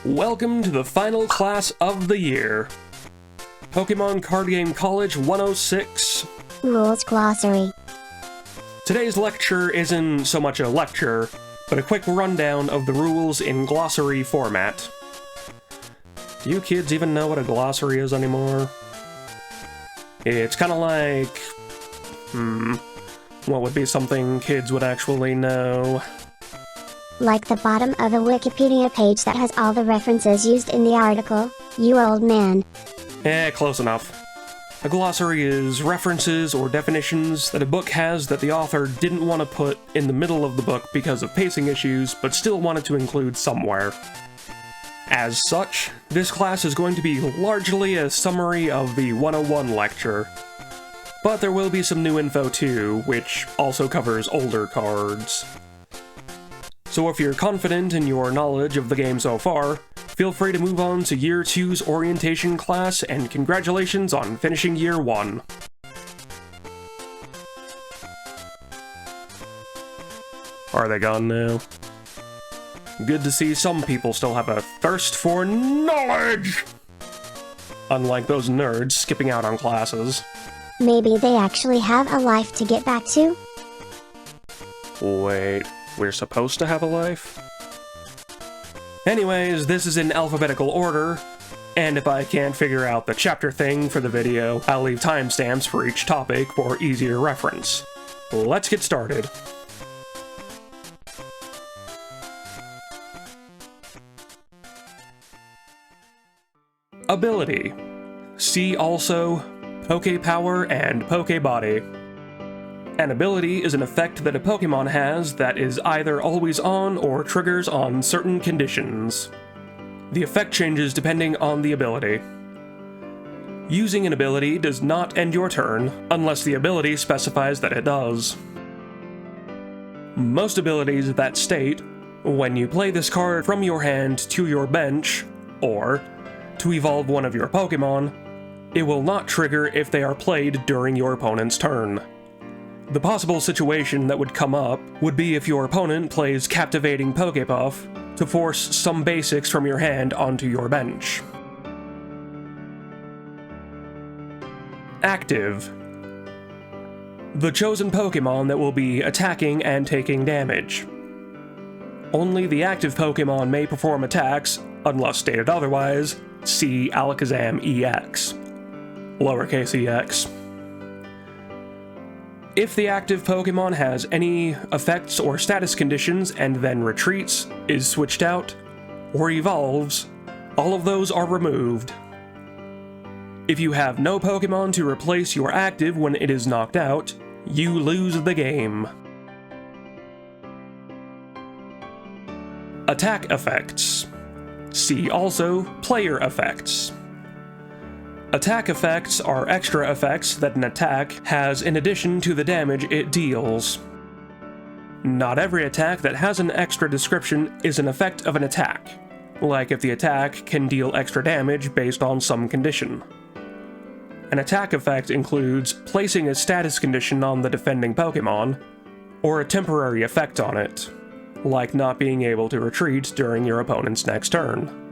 Welcome to the final class of the year. Pokemon Card Game College 106. Rules Glossary. Today's lecture isn't so much a lecture, but a quick rundown of the rules in glossary format. Do you kids even know what a glossary is anymore? It's kind of like... what would be something kids would actually know? Like the bottom of a Wikipedia page that has all the references used in the article, you old man. Close enough. A glossary is references or definitions that a book has that the author didn't want to put in the middle of the book because of pacing issues, but still wanted to include somewhere. As such, this class is going to be largely a summary of the 101 lecture. But there will be some new info too, which also covers older cards. So if you're confident in your knowledge of the game so far, feel free to move on to Year 2's orientation class, and congratulations on finishing Year 1. Are they gone now? Good to see some people still have a thirst for knowledge! Unlike those nerds skipping out on classes. Maybe they actually have a life to get back to? Wait, we're supposed to have a life? Anyways, this is in alphabetical order, and if I can't figure out the chapter thing for the video, I'll leave timestamps for each topic for easier reference. Let's get started. Ability. See also Poke Power and Poke Body. An ability is an effect that a Pokemon has that is either always on or triggers on certain conditions. The effect changes depending on the ability. Using an ability does not end your turn, unless the ability specifies that it does. Most abilities that state, when you play this card from your hand to your bench, or to evolve one of your Pokemon, it will not trigger if they are played during your opponent's turn. The possible situation that would come up would be if your opponent plays Captivating Pokepuff to force some basics from your hand onto your bench. Active. The chosen Pokemon that will be attacking and taking damage. Only the active Pokemon may perform attacks, unless stated otherwise. See Alakazam EX. Lowercase ex. If the active Pokemon has any effects or status conditions and then retreats, is switched out, or evolves, all of those are removed. If you have no Pokemon to replace your active when it is knocked out, you lose the game. Attack effects. See also player effects. Attack effects are extra effects that an attack has in addition to the damage it deals. Not every attack that has an extra description is an effect of an attack, like if the attack can deal extra damage based on some condition. An attack effect includes placing a status condition on the defending Pokemon, or a temporary effect on it, like not being able to retreat during your opponent's next turn.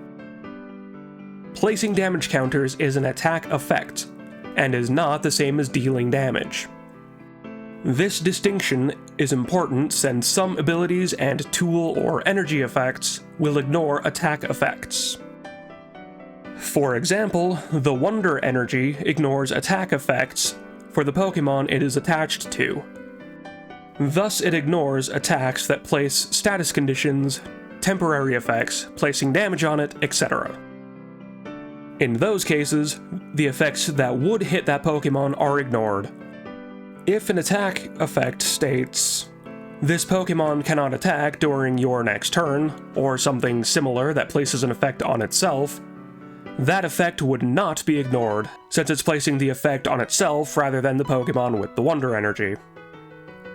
Placing damage counters is an attack effect, and is not the same as dealing damage. This distinction is important since some abilities and tool or energy effects will ignore attack effects. For example, the Wonder Energy ignores attack effects for the Pokemon it is attached to. Thus, it ignores attacks that place status conditions, temporary effects, placing damage on it, etc. In those cases, the effects that would hit that Pokemon are ignored. If an attack effect states, "This Pokemon cannot attack during your next turn," or something similar that places an effect on itself, that effect would not be ignored, since it's placing the effect on itself rather than the Pokemon with the Wonder Energy.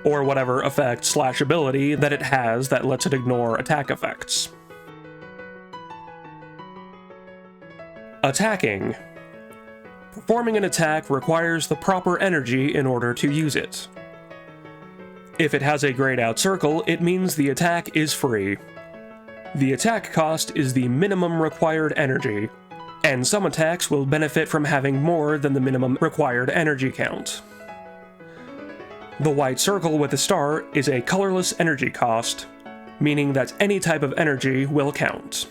Or whatever effect/ability that it has that lets it ignore attack effects. Attacking. Performing an attack requires the proper energy in order to use it. If it has a grayed out circle, it means the attack is free. The attack cost is the minimum required energy, and some attacks will benefit from having more than the minimum required energy count. The white circle with a star is a colorless energy cost, meaning that any type of energy will count.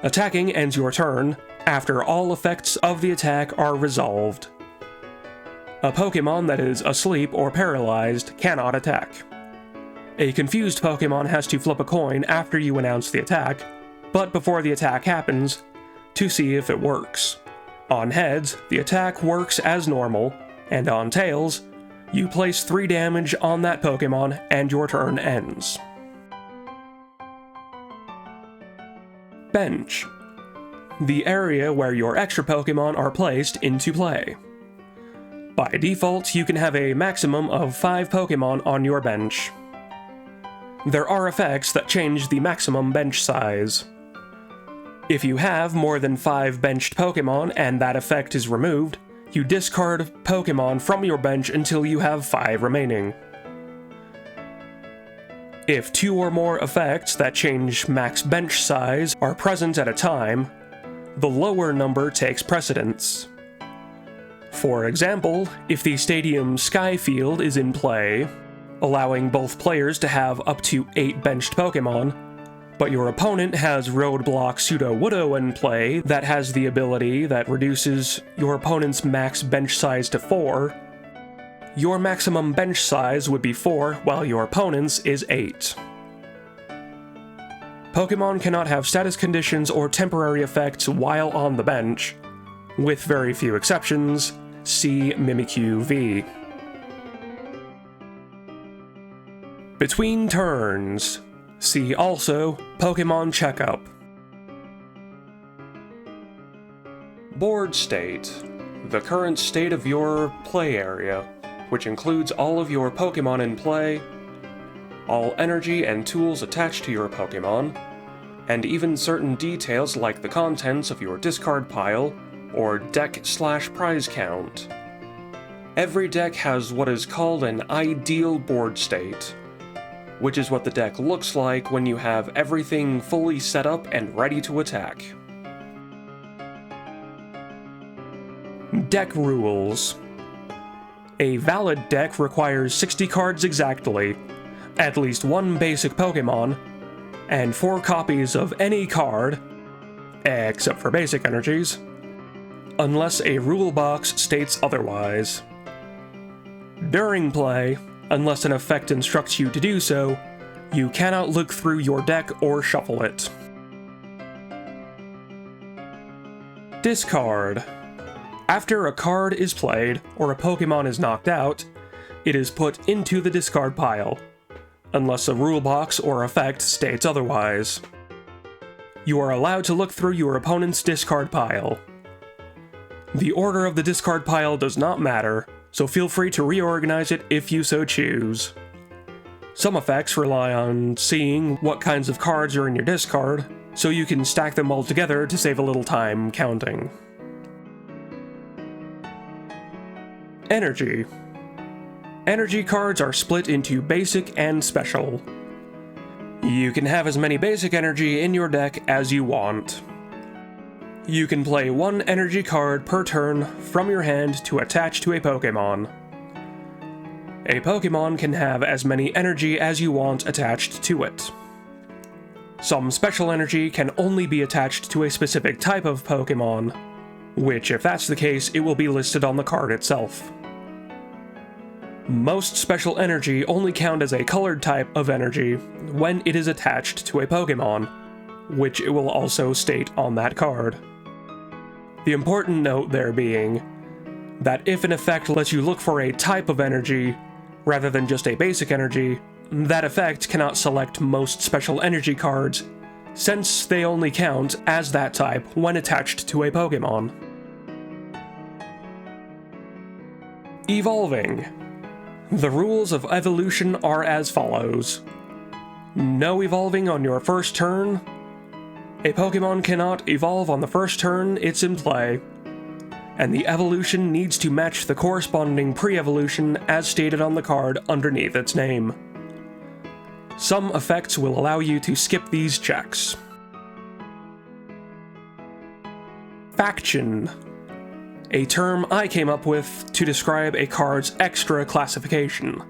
Attacking ends your turn after all effects of the attack are resolved. A Pokemon that is asleep or paralyzed cannot attack. A confused Pokemon has to flip a coin after you announce the attack, but before the attack happens, to see if it works. On heads, the attack works as normal, and on tails, you place 3 damage on that Pokemon and your turn ends. Bench. The area where your extra Pokemon are placed into play. By default, you can have a maximum of 5 Pokemon on your bench. There are effects that change the maximum bench size. If you have more than 5 benched Pokemon and that effect is removed, you discard Pokemon from your bench until you have 5 remaining. If 2 or more effects that change max bench size are present at a time, the lower number takes precedence. For example, if the Stadium Sky Field is in play, allowing both players to have up to 8 benched Pokemon, but your opponent has Roadblock Sudowoodo in play that has the ability that reduces your opponent's max bench size to 4, your maximum bench size would be 4 while your opponent's is 8. Pokemon cannot have status conditions or temporary effects while on the bench, with very few exceptions. See Mimikyu V. Between turns. See also Pokemon Checkup. Board state. The current state of your play area, which includes all of your Pokemon in play, all energy and tools attached to your Pokemon, and even certain details like the contents of your discard pile or deck/prize count. Every deck has what is called an ideal board state, which is what the deck looks like when you have everything fully set up and ready to attack. Deck rules. A valid deck requires 60 cards exactly, at least 1 basic Pokemon, and 4 copies of any card, except for basic energies, unless a rule box states otherwise. During play, unless an effect instructs you to do so, you cannot look through your deck or shuffle it. Discard. After a card is played, or a Pokemon is knocked out, it is put into the discard pile, unless a rule box or effect states otherwise. You are allowed to look through your opponent's discard pile. The order of the discard pile does not matter, so feel free to reorganize it if you so choose. Some effects rely on seeing what kinds of cards are in your discard, so you can stack them all together to save a little time counting. Energy. Energy cards are split into basic and special. You can have as many basic energy in your deck as you want. You can play 1 energy card per turn from your hand to attach to a Pokemon. A Pokemon can have as many energy as you want attached to it. Some special energy can only be attached to a specific type of Pokemon, which, if that's the case, it will be listed on the card itself. Most special energy only count as a colored type of energy when it is attached to a Pokemon, which it will also state on that card. The important note there being that if an effect lets you look for a type of energy rather than just a basic energy, that effect cannot select most special energy cards, since they only count as that type when attached to a Pokemon. Evolving. The rules of evolution are as follows. No evolving on your first turn. A Pokemon cannot evolve on the first turn it's in play, and the evolution needs to match the corresponding pre-evolution as stated on the card underneath its name. Some effects will allow you to skip these checks. Faction. A term I came up with to describe a card's extra classification.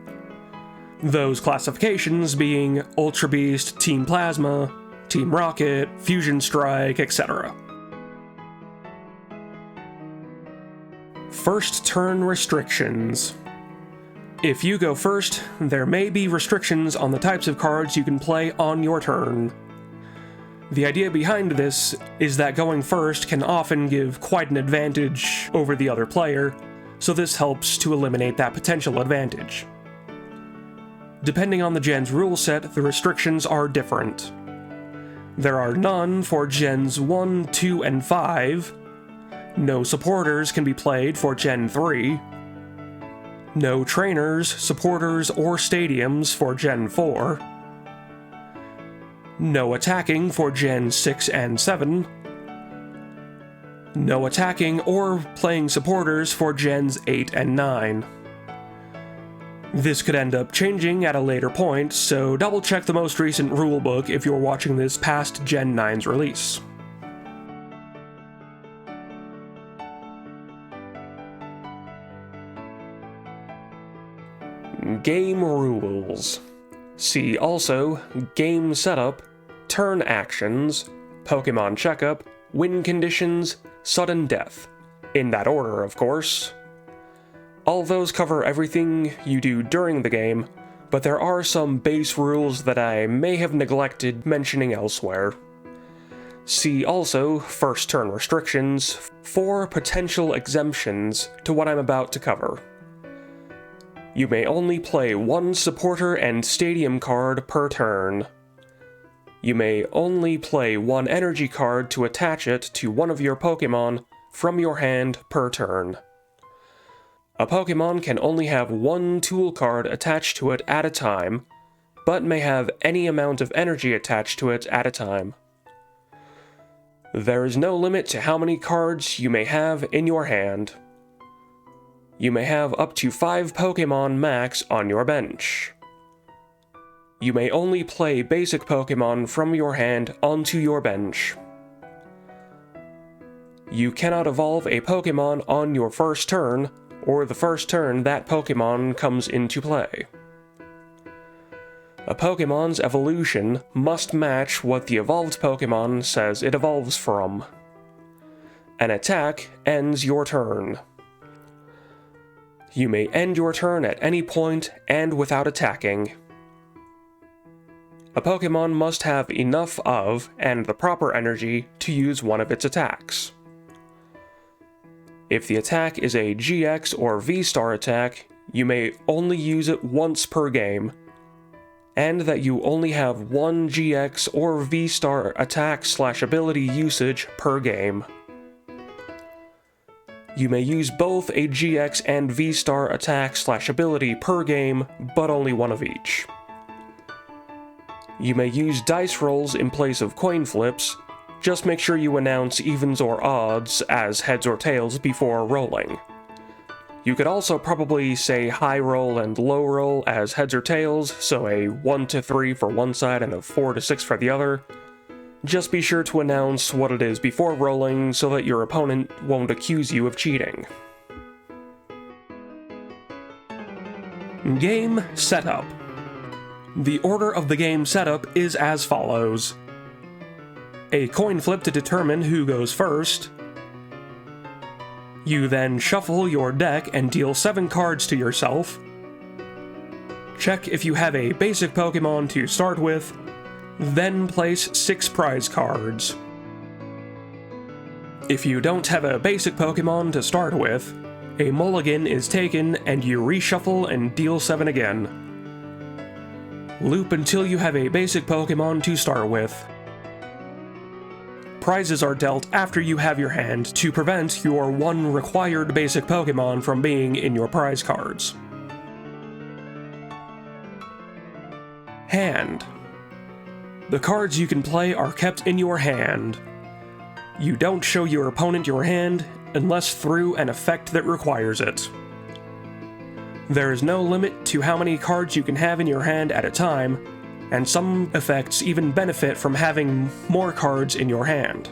Those classifications being Ultra Beast, Team Plasma, Team Rocket, Fusion Strike, etc. First turn restrictions. If you go first, there may be restrictions on the types of cards you can play on your turn. The idea behind this is that going first can often give quite an advantage over the other player, so this helps to eliminate that potential advantage. Depending on the gen's rule set, the restrictions are different. There are none for gens 1, 2, and 5. No supporters can be played for Gen 3. No trainers, supporters, or stadiums for Gen 4. No attacking for Gen 6 and 7. No attacking or playing supporters for Gens 8 and 9. This could end up changing at a later point, so double check the most recent rulebook if you're watching this past Gen 9's release. Game rules. See also game setup, turn actions, Pokemon checkup, win conditions, sudden death. In that order, of course. All those cover everything you do during the game, but there are some base rules that I may have neglected mentioning elsewhere. See also first turn restrictions for potential exemptions to what I'm about to cover. You may only play one supporter and stadium card per turn. You may only play one energy card to attach it to one of your Pokemon from your hand per turn. A Pokemon can only have one tool card attached to it at a time, but may have any amount of energy attached to it at a time. There is no limit to how many cards you may have in your hand. You may have up to 5 Pokemon max on your bench. You may only play basic Pokemon from your hand onto your bench. You cannot evolve a Pokemon on your first turn, or the first turn that Pokemon comes into play. A Pokemon's evolution must match what the evolved Pokemon says it evolves from. An attack ends your turn. You may end your turn at any point and without attacking. A Pokemon must have enough of and the proper energy to use one of its attacks. If the attack is a GX or V-Star attack, you may only use it once per game, and that you only have one GX or V-Star attack/ability usage per game. You may use both a GX and V-Star attack/ability per game, but only one of each. You may use dice rolls in place of coin flips. Just make sure you announce evens or odds as heads or tails before rolling. You could also probably say high roll and low roll as heads or tails, so a 1 to 3 for one side and a 4 to 6 for the other. Just be sure to announce what it is before rolling so that your opponent won't accuse you of cheating. Game setup. The order of the game setup is as follows. A coin flip to determine who goes first. You then shuffle your deck and deal 7 cards to yourself. Check if you have a basic Pokemon to start with, then place 6 prize cards. If you don't have a basic Pokemon to start with, a mulligan is taken and you reshuffle and deal 7 again. Loop until you have a basic Pokemon to start with. Prizes are dealt after you have your hand to prevent your one required basic Pokemon from being in your prize cards. Hand. The cards you can play are kept in your hand. You don't show your opponent your hand unless through an effect that requires it. There is no limit to how many cards you can have in your hand at a time, and some effects even benefit from having more cards in your hand.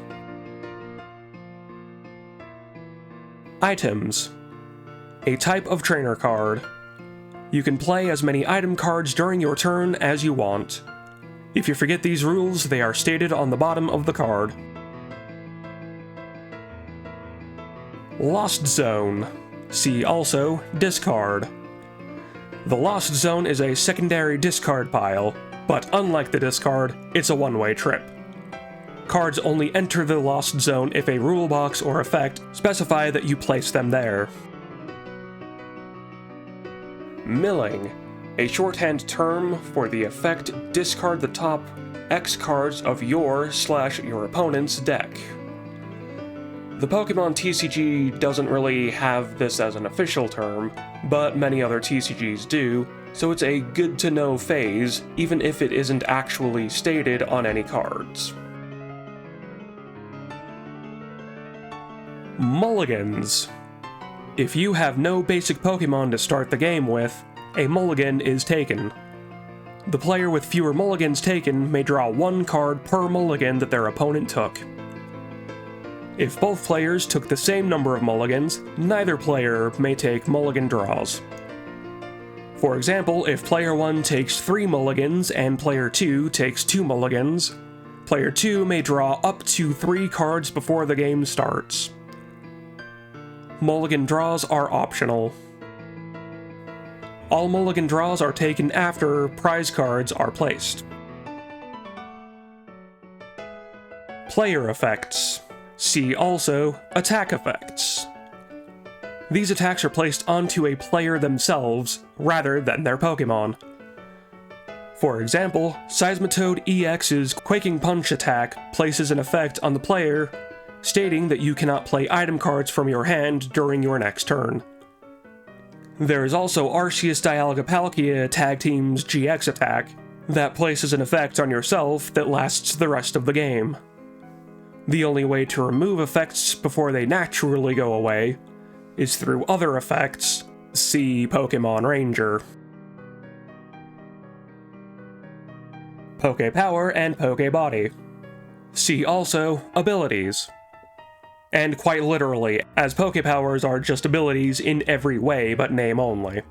Items. A type of trainer card. You can play as many item cards during your turn as you want. If you forget these rules, they are stated on the bottom of the card. Lost Zone. See also Discard. The Lost Zone is a secondary discard pile, but unlike the discard, it's a one-way trip. Cards only enter the Lost Zone if a rule box or effect specify that you place them there. Milling, a shorthand term for the effect discard the top X cards of your opponent's deck. The Pokemon TCG doesn't really have this as an official term, but many other TCGs do, so it's a good-to-know phase, even if it isn't actually stated on any cards. Mulligans. If you have no basic Pokemon to start the game with, a mulligan is taken. The player with fewer mulligans taken may draw one card per mulligan that their opponent took. If both players took the same number of mulligans, neither player may take mulligan draws. For example, if player 1 takes 3 mulligans and player 2 takes 2 mulligans, player 2 may draw up to 3 cards before the game starts. Mulligan draws are optional. All mulligan draws are taken after prize cards are placed. Player effects. See also attack effects. These attacks are placed onto a player themselves rather than their Pokemon. For example, Seismitoad EX's Quaking Punch attack places an effect on the player, stating that you cannot play item cards from your hand during your next turn. There is also Arceus Dialga Palkia Tag Team's GX attack that places an effect on yourself that lasts the rest of the game. The only way to remove effects before they naturally go away is through other effects, see Pokemon Ranger. Pokepower and Pokebody. See also Abilities. And quite literally, as Pokepowers are just abilities in every way but name only.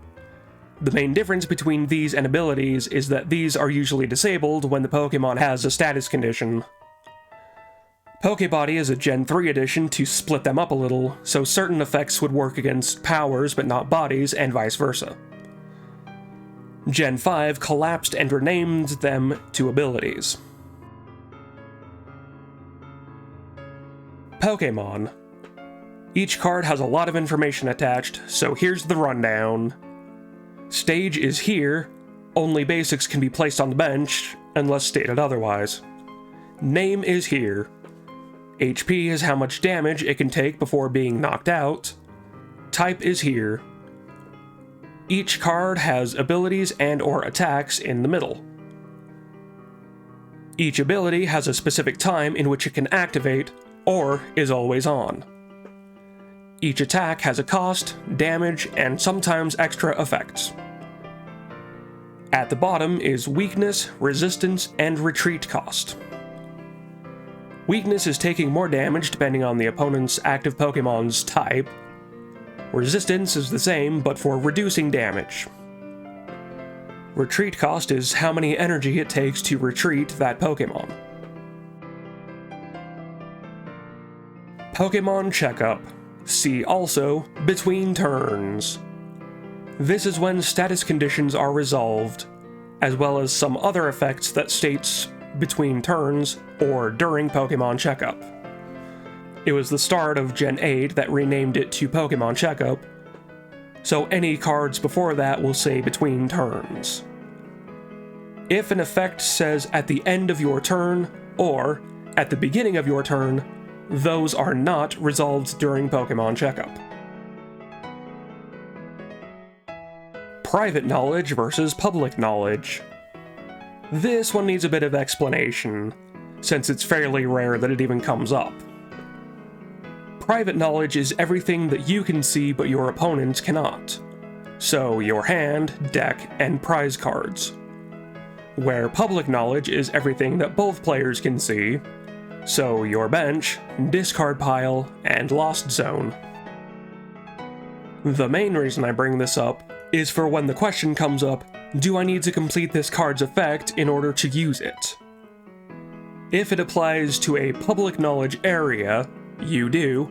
The main difference between these and abilities is that these are usually disabled when the Pokemon has a status condition. Pokebody is a Gen 3 addition to split them up a little, so certain effects would work against powers but not bodies, and vice versa. Gen 5 collapsed and renamed them to abilities. Pokemon. Each card has a lot of information attached, so here's the rundown. Stage is here, only basics can be placed on the bench, unless stated otherwise. Name is here. HP is how much damage it can take before being knocked out. Type is here. Each card has abilities and/or attacks in the middle. Each ability has a specific time in which it can activate, or is always on. Each attack has a cost, damage, and sometimes extra effects. At the bottom is weakness, resistance, and retreat cost. Weakness is taking more damage depending on the opponent's active Pokemon's type. Resistance is the same, but for reducing damage. Retreat cost is how many energy it takes to retreat that Pokemon. Pokemon Checkup. See also Between Turns. This is when status conditions are resolved, as well as some other effects that states between turns or during Pokemon Checkup. It was the start of Gen 8 that renamed it to Pokemon Checkup, so any cards before that will say Between Turns. If an effect says at the end of your turn or at the beginning of your turn, those are not resolved during Pokemon Checkup. Private knowledge versus public knowledge. This one needs a bit of explanation, since it's fairly rare that it even comes up. Private knowledge is everything that you can see but your opponents cannot. So your hand, deck, and prize cards. where public knowledge is everything that both players can see, so your bench, discard pile, and lost zone. The main reason I bring this up is for when the question comes up, do I need to complete this card's effect in order to use it? If it applies to a public knowledge area, you do,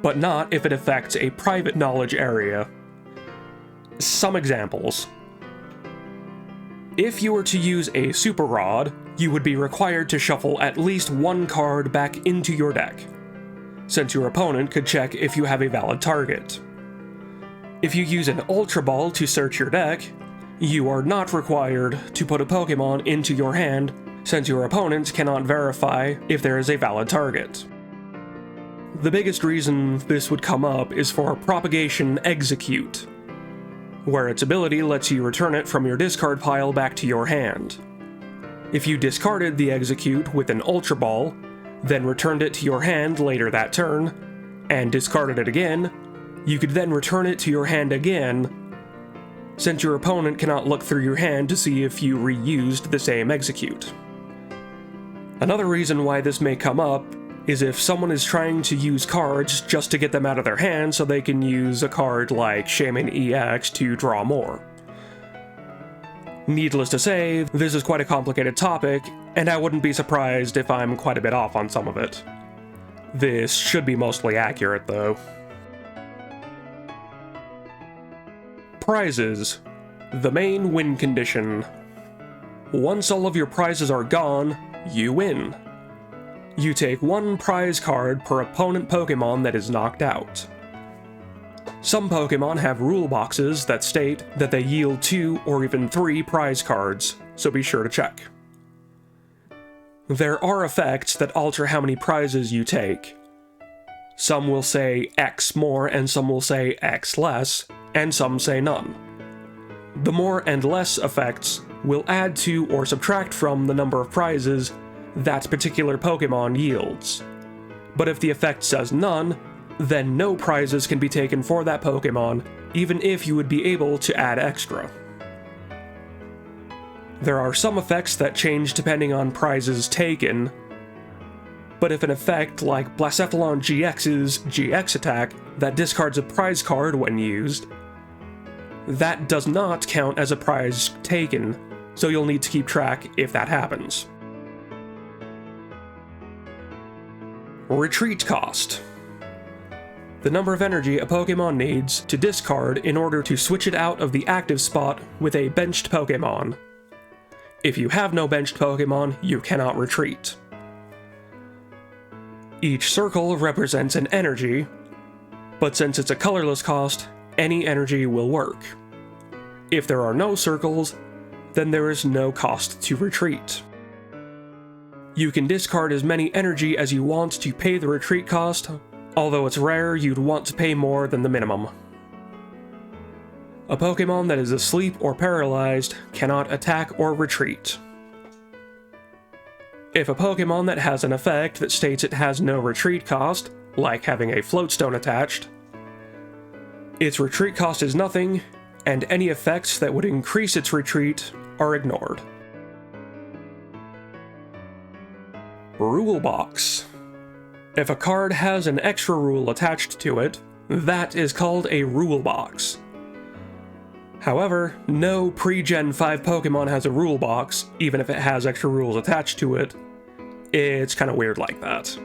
but not if it affects a private knowledge area. Some examples. If you were to use a Super Rod, you would be required to shuffle at least one card back into your deck, since your opponent could check if you have a valid target. If you use an Ultra Ball to search your deck, you are not required to put a Pokemon into your hand, since your opponent cannot verify if there is a valid target. The biggest reason this would come up is for Propagation Execute, where its ability lets you return it from your discard pile back to your hand. If you discarded the Execute with an Ultra Ball, then returned it to your hand later that turn, and discarded it again, you could then return it to your hand again, since your opponent cannot look through your hand to see if you reused the same Execute. Another reason why this may come up is if someone is trying to use cards just to get them out of their hand so they can use a card like Shaman EX to draw more. Needless to say, this is quite a complicated topic, and I wouldn't be surprised if I'm quite a bit off on some of it. This should be mostly accurate, though. Prizes. The main win condition. Once all of your prizes are gone, you win. You take one prize card per opponent Pokemon that is knocked out. Some Pokemon have rule boxes that state that they yield 2 or even 3 prize cards, so be sure to check. There are effects that alter how many prizes you take. Some will say X more and some will say X less, and some say none. The more and less effects will add to or subtract from the number of prizes that particular Pokemon yields. But if the effect says none, then no prizes can be taken for that Pokemon, even if you would be able to add extra. There are some effects that change depending on prizes taken, but if an effect like Blacephalon GX's GX attack that discards a prize card when used, that does not count as a prize taken, so you'll need to keep track if that happens. Retreat cost. The number of energy a Pokemon needs to discard in order to switch it out of the active spot with a benched Pokemon. If you have no benched Pokemon, you cannot retreat. Each circle represents an energy, but since it's a colorless cost, any energy will work. If there are no circles, then there is no cost to retreat. You can discard as many energy as you want to pay the retreat cost, although it's rare you'd want to pay more than the minimum. A Pokemon that is asleep or paralyzed cannot attack or retreat. If a Pokemon that has an effect that states it has no retreat cost, like having a Floatstone attached, its retreat cost is nothing, and any effects that would increase its retreat are ignored. Rule box. If a card has an extra rule attached to it, that is called a rule box. However, no pre-Gen 5 Pokemon has a rule box, even if it has extra rules attached to it. It's kinda weird like that.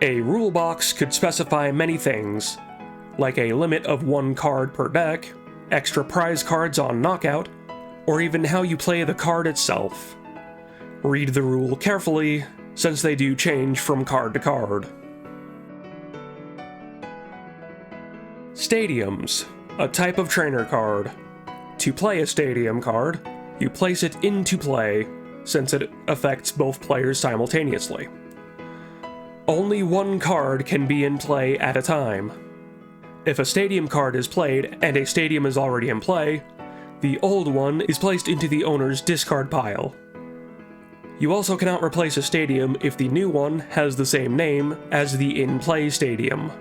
A rule box could specify many things, like a limit of 1 card per deck, extra prize cards on knockout, or even how you play the card itself. Read the rule carefully, since they do change from card to card. Stadiums, a type of trainer card. To play a stadium card, you place it into play, since it affects both players simultaneously. Only 1 card can be in play at a time. If a stadium card is played and a stadium is already in play, the old one is placed into the owner's discard pile. You also cannot replace a stadium if the new one has the same name as the in-play stadium.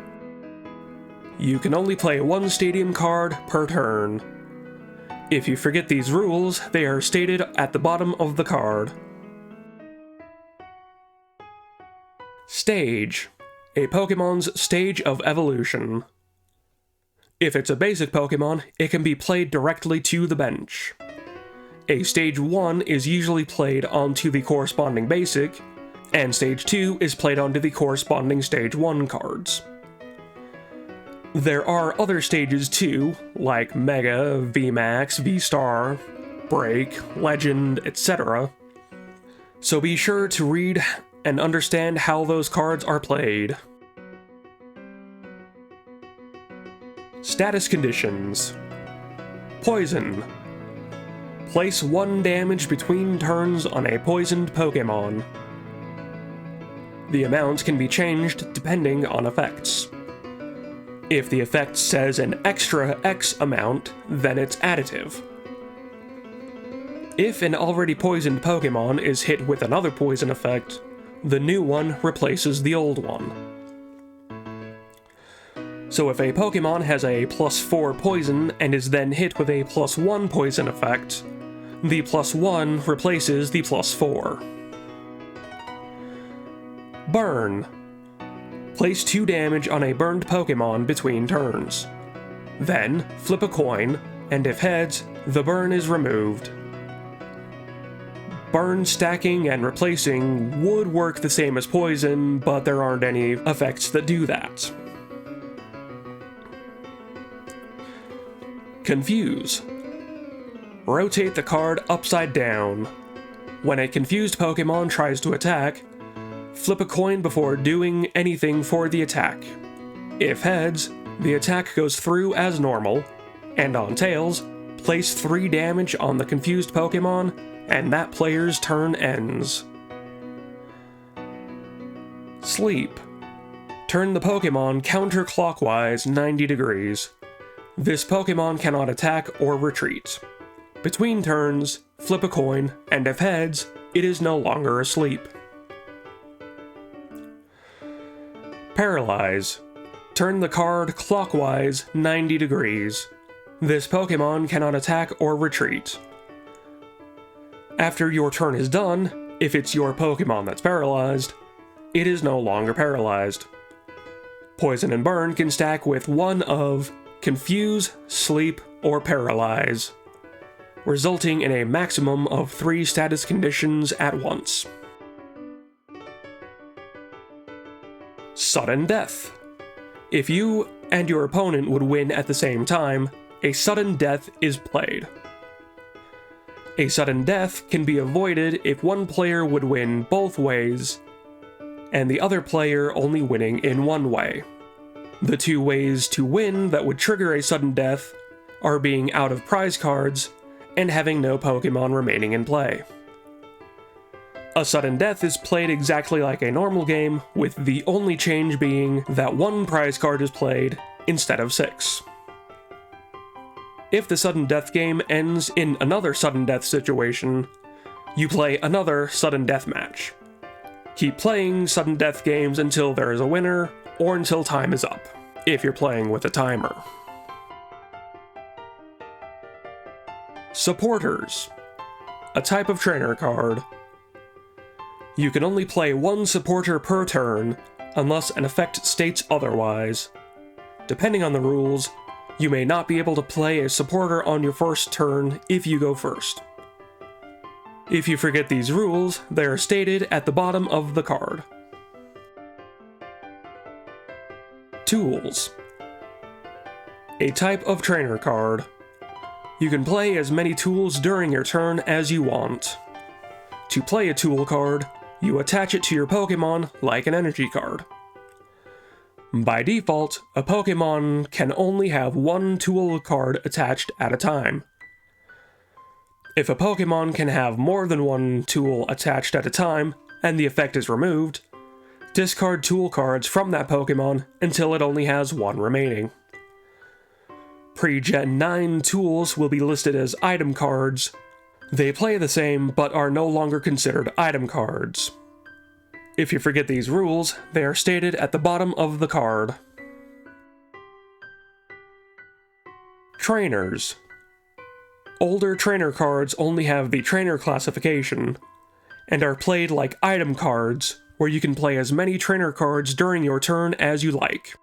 You can only play 1 stadium card per turn. If you forget these rules, they are stated at the bottom of the card. Stage. A Pokemon's stage of evolution. If it's a basic Pokemon, it can be played directly to the bench. A Stage 1 is usually played onto the corresponding basic, and Stage 2 is played onto the corresponding Stage 1 cards. There are other stages too, like Mega, VMAX, V-Star, Break, Legend, etc. So be sure to read and understand how those cards are played. Status conditions. Poison. Place 1 damage between turns on a poisoned Pokemon. The amount can be changed depending on effects. If the effect says an extra X amount, then it's additive. If an already poisoned Pokemon is hit with another poison effect, the new one replaces the old one. So if a Pokemon has a +4 poison and is then hit with a +1 poison effect, the +1 replaces the +4. Burn. Place 2 damage on a burned Pokemon between turns. Then, flip a coin, and if heads, the burn is removed. Burn stacking and replacing would work the same as poison, but there aren't any effects that do that. Confuse. Rotate the card upside down. When a confused Pokemon tries to attack, flip a coin before doing anything for the attack. If heads, the attack goes through as normal, and on tails, place 3 damage on the confused Pokemon, and that player's turn ends. Sleep. Turn the Pokemon counterclockwise 90 degrees. This Pokemon cannot attack or retreat. Between turns, flip a coin, and if heads, it is no longer asleep. Paralyze. Turn the card clockwise 90 degrees. This Pokemon cannot attack or retreat. After your turn is done, if it's your Pokemon that's paralyzed, it is no longer paralyzed. Poison and Burn can stack with one of Confuse, Sleep, or Paralyze, resulting in a maximum of 3 status conditions at once. Sudden Death. If you and your opponent would win at the same time, a sudden death is played. A sudden death can be avoided if one player would win both ways, and the other player only winning in one way. The 2 ways to win that would trigger a sudden death are being out of prize cards and having no Pokemon remaining in play. A sudden death is played exactly like a normal game, with the only change being that 1 prize card is played instead of 6. If the sudden death game ends in another sudden death situation, you play another sudden death match. Keep playing sudden death games until there is a winner, or until time is up, if you're playing with a timer. Supporters. A type of trainer card. You can only play 1 supporter per turn, unless an effect states otherwise. Depending on the rules, you may not be able to play a supporter on your first turn if you go first. If you forget these rules, they are stated at the bottom of the card. Tools. A type of trainer card. You can play as many tools during your turn as you want. To play a tool card, you attach it to your Pokemon like an energy card. By default, a Pokemon can only have 1 tool card attached at a time. If a Pokemon can have more than 1 tool attached at a time, and the effect is removed, discard tool cards from that Pokemon until it only has 1 remaining. Pre-Gen 9 tools will be listed as item cards. They play the same, but are no longer considered item cards. If you forget these rules, they are stated at the bottom of the card. Trainers. Older trainer cards only have the trainer classification, and are played like item cards, where you can play as many trainer cards during your turn as you like.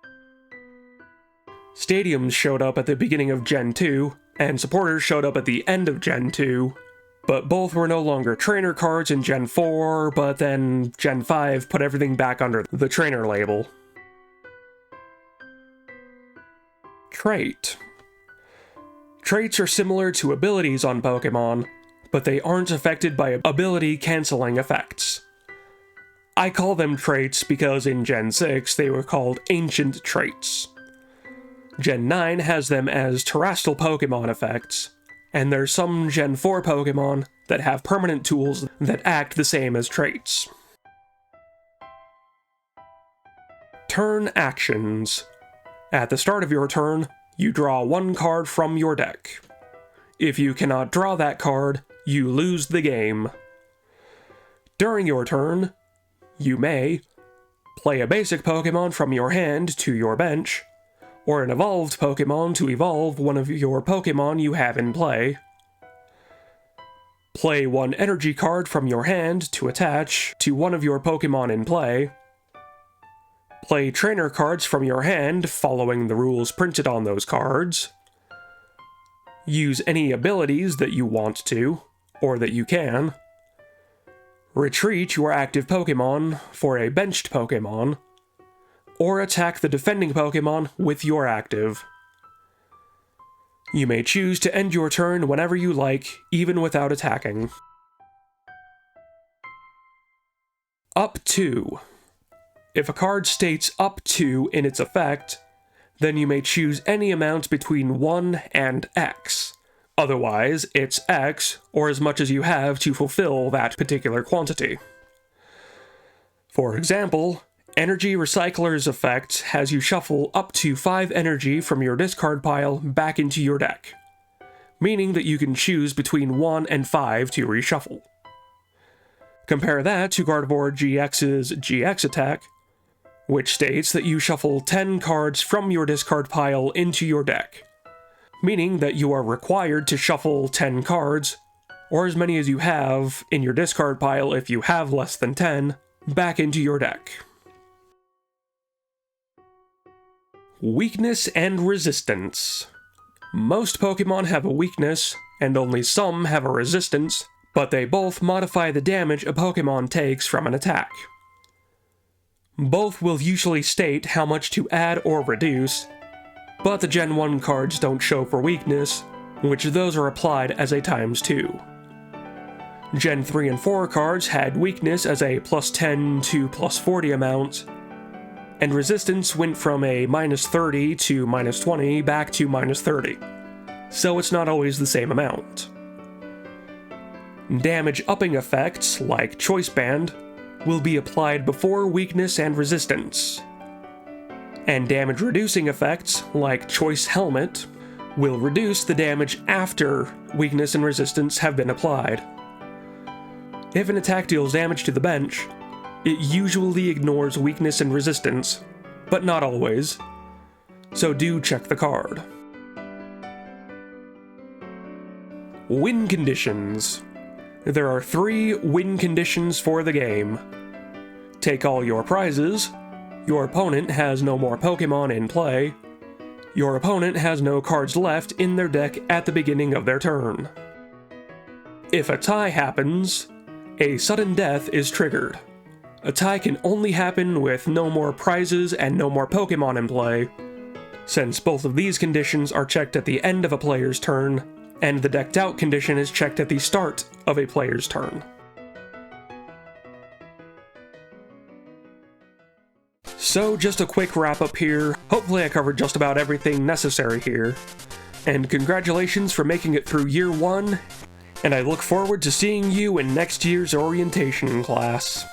Stadiums showed up at the beginning of Gen 2, and supporters showed up at the end of Gen 2, but both were no longer trainer cards in Gen 4, but then Gen 5 put everything back under the trainer label. Trait. Traits are similar to abilities on Pokemon, but they aren't affected by ability canceling effects. I call them traits because in Gen 6 they were called ancient traits. Gen 9 has them as terrestrial Pokemon effects, and there's some Gen 4 Pokemon that have permanent tools that act the same as traits. Turn actions. At the start of your turn, you draw one card from your deck. If you cannot draw that card, you lose the game. During your turn, you may play a basic Pokemon from your hand to your bench, or an evolved Pokemon to evolve one of your Pokemon you have in play. Play one energy card from your hand to attach to one of your Pokemon in play. Play trainer cards from your hand following the rules printed on those cards. Use any abilities that you want to, or that you can. Retreat your active Pokemon for a benched Pokemon, or attack the defending Pokemon with your active. You may choose to end your turn whenever you like, even without attacking. Up to. If a card states up to in its effect, then you may choose any amount between 1 and X. Otherwise, it's X, or as much as you have to fulfill that particular quantity. For example, Energy Recycler's effect has you shuffle up to 5 energy from your discard pile back into your deck, meaning that you can choose between 1 and 5 to reshuffle. Compare that to Gardevoir GX's GX attack, which states that you shuffle 10 cards from your discard pile into your deck, meaning that you are required to shuffle 10 cards, or as many as you have in your discard pile if you have less than 10, back into your deck. Weakness and resistance. Most Pokemon have a weakness, and only some have a resistance, but they both modify the damage a Pokemon takes from an attack. Both will usually state how much to add or reduce, but the Gen 1 cards don't show for weakness, which those are applied as a ×2. Gen 3 and 4 cards had weakness as a +10 to +40 amount, and resistance went from a -30 to -20 back to -30, so it's not always the same amount. Damage upping effects, like Choice Band, will be applied before weakness and resistance, and damage reducing effects, like Choice Helmet, will reduce the damage after weakness and resistance have been applied. If an attack deals damage to the bench, it usually ignores weakness and resistance, but not always, so do check the card. Win conditions. There are 3 win conditions for the game. Take all your prizes, your opponent has no more Pokemon in play, your opponent has no cards left in their deck at the beginning of their turn. If a tie happens, a sudden death is triggered. A tie can only happen with no more prizes and no more Pokemon in play, since both of these conditions are checked at the end of a player's turn, and the decked out condition is checked at the start of a player's turn. So just a quick wrap up here. Hopefully I covered just about everything necessary here. And congratulations for making it through year 1, and I look forward to seeing you in next year's orientation class.